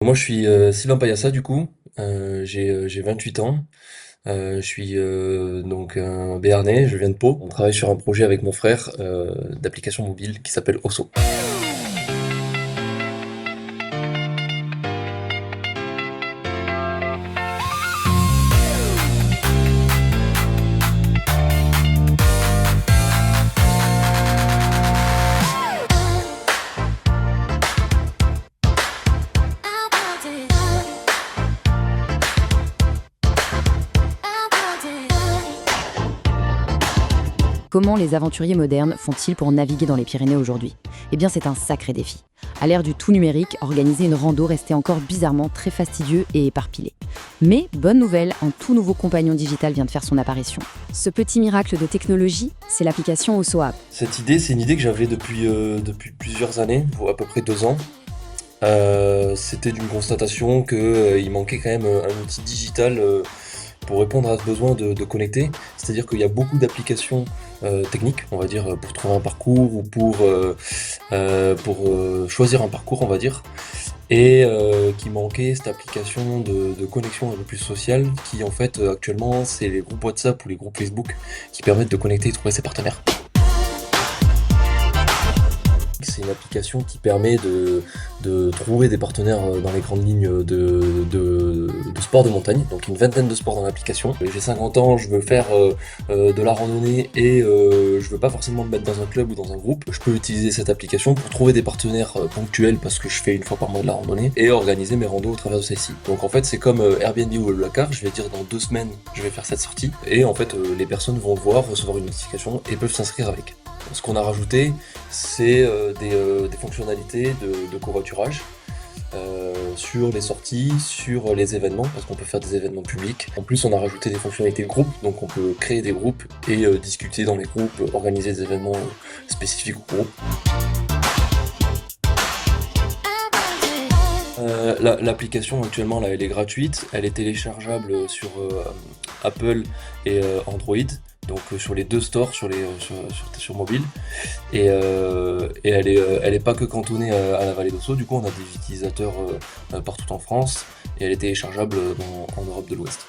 Moi, je suis Sylvain Payassa, du coup. J'ai 28 ans. Je suis donc un Béarnais, je viens de Pau. On travaille sur un projet avec mon frère d'application mobile qui s'appelle Osso. Comment les aventuriers modernes font-ils pour naviguer dans les Pyrénées aujourd'hui? Eh bien, c'est un sacré défi. À l'ère du tout numérique, organiser une rando restait encore bizarrement très fastidieux et éparpillé. Mais, bonne nouvelle, un tout nouveau compagnon digital vient de faire son apparition. Ce petit miracle de technologie, c'est l'application Osso App. Cette idée, c'est une idée que j'avais depuis plusieurs années, ou à peu près 2 ans. C'était d'une constatation qu'il manquait quand même un outil digital pour répondre à ce besoin de connecter. C'est-à-dire qu'il y a beaucoup d'applications techniques, on va dire, pour trouver un parcours ou pour choisir un parcours, on va dire, et qui manquait cette application de connexion un peu plus sociale qui, en fait, actuellement, c'est les groupes WhatsApp ou les groupes Facebook qui permettent de connecter et trouver ses partenaires. C'est une application qui permet de trouver des partenaires dans les grandes lignes de sport de montagne, donc une vingtaine de sports dans l'application. J'ai 50 ans, je veux faire de la randonnée et je veux pas forcément me mettre dans un club ou dans un groupe. Je peux utiliser cette application pour trouver des partenaires ponctuels parce que je fais une fois par mois de la randonnée et organiser mes randos au travers de celle-ci. Donc en fait c'est comme Airbnb ou le Dakar, je vais dire dans 2 semaines je vais faire cette sortie et en fait les personnes vont le voir, recevoir une notification et peuvent s'inscrire avec. Ce qu'on a rajouté, c'est des fonctionnalités de covoiturage sur les sorties, sur les événements, parce qu'on peut faire des événements publics. En plus, on a rajouté des fonctionnalités de groupe, donc on peut créer des groupes et discuter dans les groupes, organiser des événements spécifiques au groupe. L'application actuellement là, elle est gratuite, elle est téléchargeable sur Apple et Android, donc sur les deux stores sur mobile, et elle est pas que cantonnée à la vallée d'Ossau, du coup on a des utilisateurs partout en France, et elle est téléchargeable en Europe de l'Ouest.